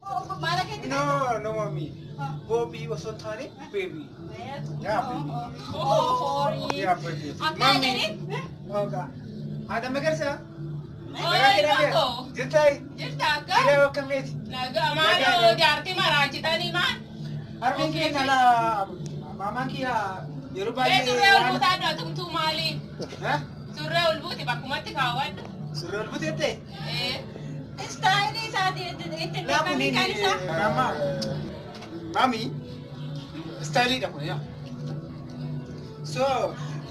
Mana kita? No, no, mommy. Bobby was on Tani, baby. Yeah, baby. Oh, sorry. Yeah, baby. Apa jadi? Oh, God. Ada magarsa? Oh, Jitai. Jirta ka? Kaya kang eti. Naga malo jarti marachi tani man. Armin ki nala maman ki Yoruba Surre ulbuta do tum mali. Ha? Surre ulbuti bakumati kawan. Surul butete. Style ni sa ite Laku kami nini kanisa. mama. Mami. Style da kuya. So,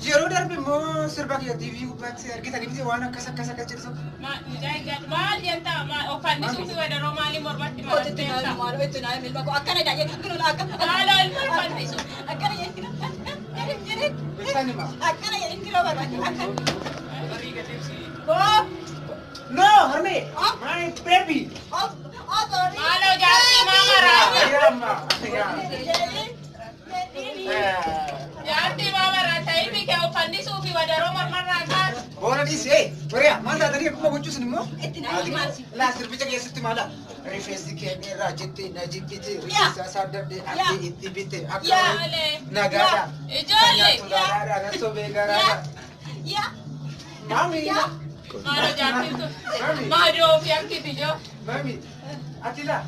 yeroo darbe moo sirba kiyya TV gubbaatti argitanii miti waan akkas jedhu. Ma nijai mal yanta ma ofanni sufi wada romali morbatti ma. Oh, itu malu itu naik milba ko akana jadi kuno akana. Halo ofanni sufi. Akana jadi kira. Jadi Bisani ma. akana jadi kira baru akana. Bariga tipsi. Oh, No, Harme. My baby. oh, sorry. Halo jarti mama rawi. Yeah, ma. Yeah. Jarti mama ratai bi ke ofanni sufi wada romar marakas. Bona dis, Korea, manta tadi aku mau cuci nih mo. Itu naik masih. Lah, sirbicha ke situ malah. Refresh ke ni rajete najikite Ya. risa sadar de Ya. ati itibite Ya akare ale. nagara. Ijoli. Nagara naso begara. Ya. Mami. Ya. Malo jarti tu. Mami. Majo fiang kiti jo. Mami. Atila.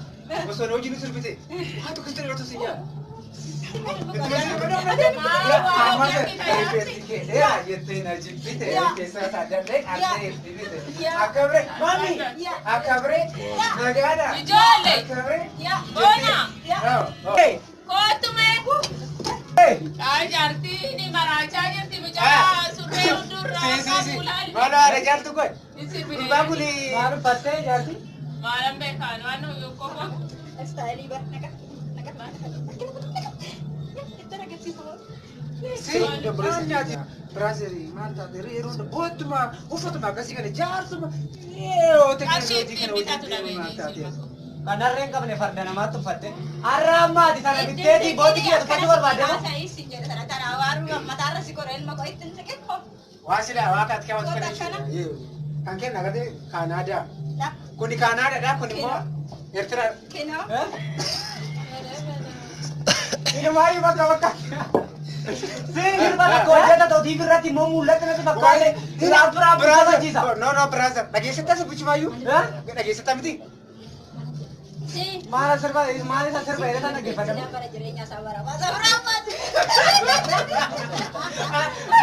Boso no jini sirbite. Hatu kisteri waktu sih ya. Ya, yete najikite risa sadar de ati itibite. Akabre, mami. Akabre. Nagara. Ijoli. Akabre. Ya. Bona. Oh. Hey. Kau tu me. Hey. Jarti ni maracha jarti muja surre undur Si. bulal. Mana ada jantung kau? Isir bine. Baguli. Baru patah jadi. Malam be kan wanu yuko ko. Style iba nakat. Itu nakat sih semua. Si, berasnya aja. Braseri, mantap dari ronde. Botuma, ufotuma kasih kan jar semua. Teknologi kan udah. Karena rengka bene fardana matu fatte. Arama di sana biteti boti kia tu fatu barbada. Saya isi jadi tara waru matara si korel mako itu sakit kok. Wasila wakat kawan sekarang. Kan kan nagade Kanada. Ya. Kuni Kanada dah kuni mo. Ertra. Kena. Ini mari baca wakat. Singir bana ko jata to tibi rati mo mulla kana to bakale. Rapra brasa jisa. No, brasa. Lagi seta sebuci mayu. Ha? Lagi seta miti. Si. Mara serba era sana ke pada. Dia para jerinya sabar apa? Sabar apa?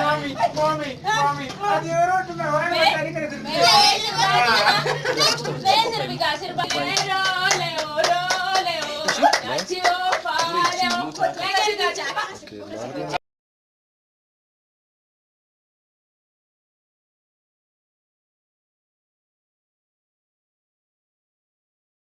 Mami. Adioro tu me voy a matar y que Bener bi kasir ba. Leo. Nacio fa leo. Lagi gacha.